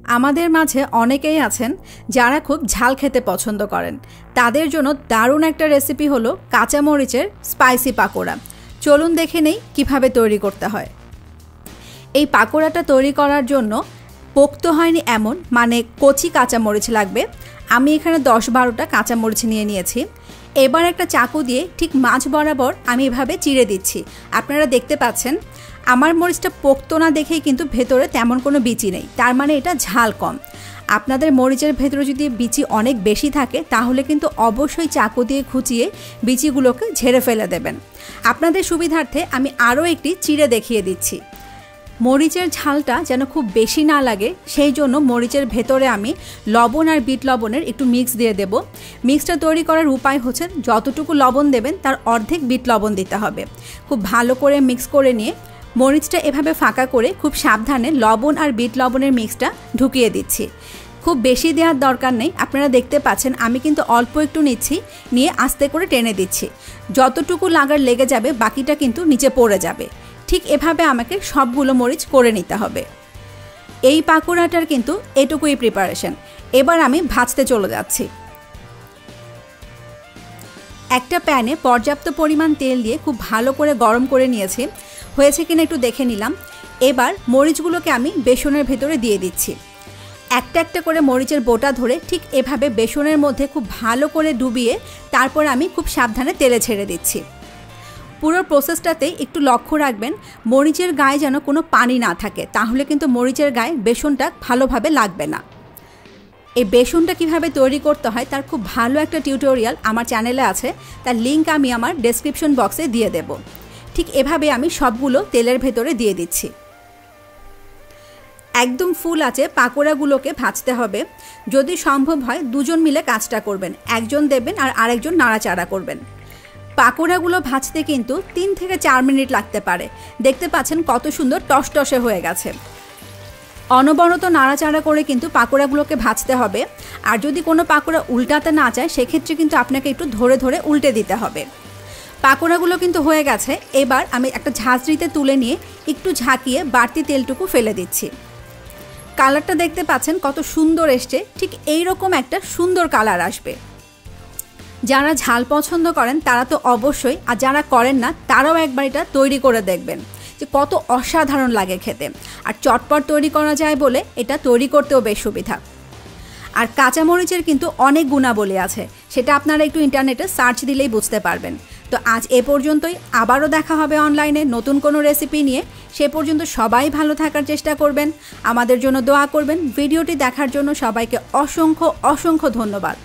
আমাদের মাঝে অনেকেই আছেন যারা খুব ঝাল খেতে পছন্দ করেন। তাদের জন্য দারুণ একটা রেসিপি হলো কাঁচামরিচের স্পাইসি পাকোড়া। চলুন দেখে নেই কিভাবে তৈরি করতে হয়। এই পাকোড়াটা তৈরি করার জন্য পোক্ত হয়নি এমন মানে কচি কাঁচামরিচ লাগবে। আমি এখানে 10-12টা কাঁচামরিচ নিয়েছি। এবার একটা চাকু দিয়ে ঠিক মাঝ বরাবর আমি এভাবে চিড়ে দিচ্ছি। আপনারা দেখতে পাচ্ছেন আমার মরিচটা পোক্ত না দেখেই কিন্তু ভেতরে তেমন কোনো বিচি নেই, তার মানে এটা ঝাল কম। আপনাদের মরিচের ভেতরে যদি বিচি অনেক বেশি থাকে তাহলে কিন্তু অবশ্যই চাকু দিয়ে খুঁচিয়ে বিচিগুলোকে ঝেড়ে ফেলে দেবেন। আপনাদের সুবিধার্থে আমি আরও একটি চিড়ে দেখিয়ে দিচ্ছি। মরিচের ঝালটা যেন খুব বেশি না লাগে সেই জন্য মরিচের ভেতরে আমি লবণ আর বিট লবণের একটু মিক্স দিয়ে দেব। মিক্সটা তৈরি করার উপায় হচ্ছে যতটুকু লবণ দেবেন তার অর্ধেক বিট লবণ দিতে হবে। খুব ভালো করে মিক্স করে নিয়ে মরিচটা এভাবে ফাঁকা করে খুব সাবধানে লবণ আর বিট লবণের মিক্সটা ঢুকিয়ে দিচ্ছি। খুব বেশি দেওয়ার দরকার নেই, আপনারা দেখতে পাচ্ছেন আমি কিন্তু অল্প একটু নিচ্ছি, নিয়ে আস্তে করে টেনে দিচ্ছি। যতটুকু লাগার লেগে যাবে বাকিটা কিন্তু নিচে পড়ে যাবে। ঠিক এভাবে আমাকে সবগুলো মরিচ করে নিতে হবে। এই পাকোড়াটার কিন্তু এটুকুই প্রিপারেশন। এবার আমি ভাজতে চলে যাচ্ছি। একটা প্যানে পর্যাপ্ত পরিমাণ তেল দিয়ে খুব ভালো করে গরম করে নিয়েছি। হয়েছে কিনা একটু দেখে নিলাম। এবার মরিচগুলোকে আমি বেসনের ভেতরে দিয়ে দিচ্ছি। একটা একটা করে মরিচের বোটা ধরে ঠিক এভাবে বেসনের মধ্যে খুব ভালো করে ডুবিয়ে তারপর আমি খুব সাবধানে তেলে ছেড়ে দিচ্ছি। পুরো প্রসেসটাতে একটু লক্ষ্য রাখবেন মরিচের গায়ে যেন কোনো পানি না থাকে, তাহলে কিন্তু মরিচের গায়ে বেসনটা ভালোভাবে লাগবে না। এই বেসনটা কিভাবে তৈরি করতে হয় তার খুব ভালো একটা টিউটোরিয়াল আমার চ্যানেলে আছে, তার লিঙ্ক আমি আমার ডেসক্রিপশন বক্সে দিয়ে দেব। ঠিক এভাবে আমি সবগুলো তেলের ভেতরে দিয়ে দিচ্ছি। একদম ফুল আছে পাকোড়াগুলোকে ভাজতে হবে। যদি সম্ভব হয় দুজন মিলে কাজটা করবেন, একজন দেবেন আর আরেকজন নাড়াচাড়া করবেন। পাকোড়াগুলো ভাজতে কিন্তু 3 থেকে 4 মিনিট লাগতে পারে। দেখতে পাচ্ছেন কত সুন্দর টসটসে হয়ে গেছে। অনবরত নাড়াচাড়া করে কিন্তু পাকোড়াগুলোকে ভাজতে হবে। আর যদি কোনো পাকোড়া উল্টাতে না চায় সেক্ষেত্রে কিন্তু আপনাকে একটু ধরে ধরে উল্টে দিতে হবে। পাকোড়াগুলো কিন্তু হয়ে গেছে। এবার আমি একটা ঝাঁঝরিতে তুলে নিয়ে একটু ঝাঁকিয়ে বাড়তি তেলটুকু ফেলে দিচ্ছি। কালারটা দেখতে পাচ্ছেন কত সুন্দর এসছে। ঠিক এই রকম একটা সুন্দর কালার আসবে। যারা ঝাল পছন্দ করেন তারা তো অবশ্যই, আর যারা করেন না তারাও একবার এটা তৈরি করে দেখবেন যে কত অসাধারণ লাগে খেতে। আর চটপট তৈরি করা যায় বলে এটা তৈরি করতেও বেশ সুবিধা। আর কাঁচামরিচের কিন্তু অনেক গুণাবলী আছে, সেটা আপনারা একটু ইন্টারনেটে সার্চ দিলেই বুঝতে পারবেন। তো আজ এ পর্যন্তই, আবারও দেখা হবে অনলাইনে নতুন কোনো রেসিপি নিয়ে। সে পর্যন্ত সবাই ভালো থাকার চেষ্টা করবেন, আমাদের জন্য দোয়া করবেন। ভিডিওটি দেখার জন্য সবাইকে অসংখ্য অসংখ্য ধন্যবাদ।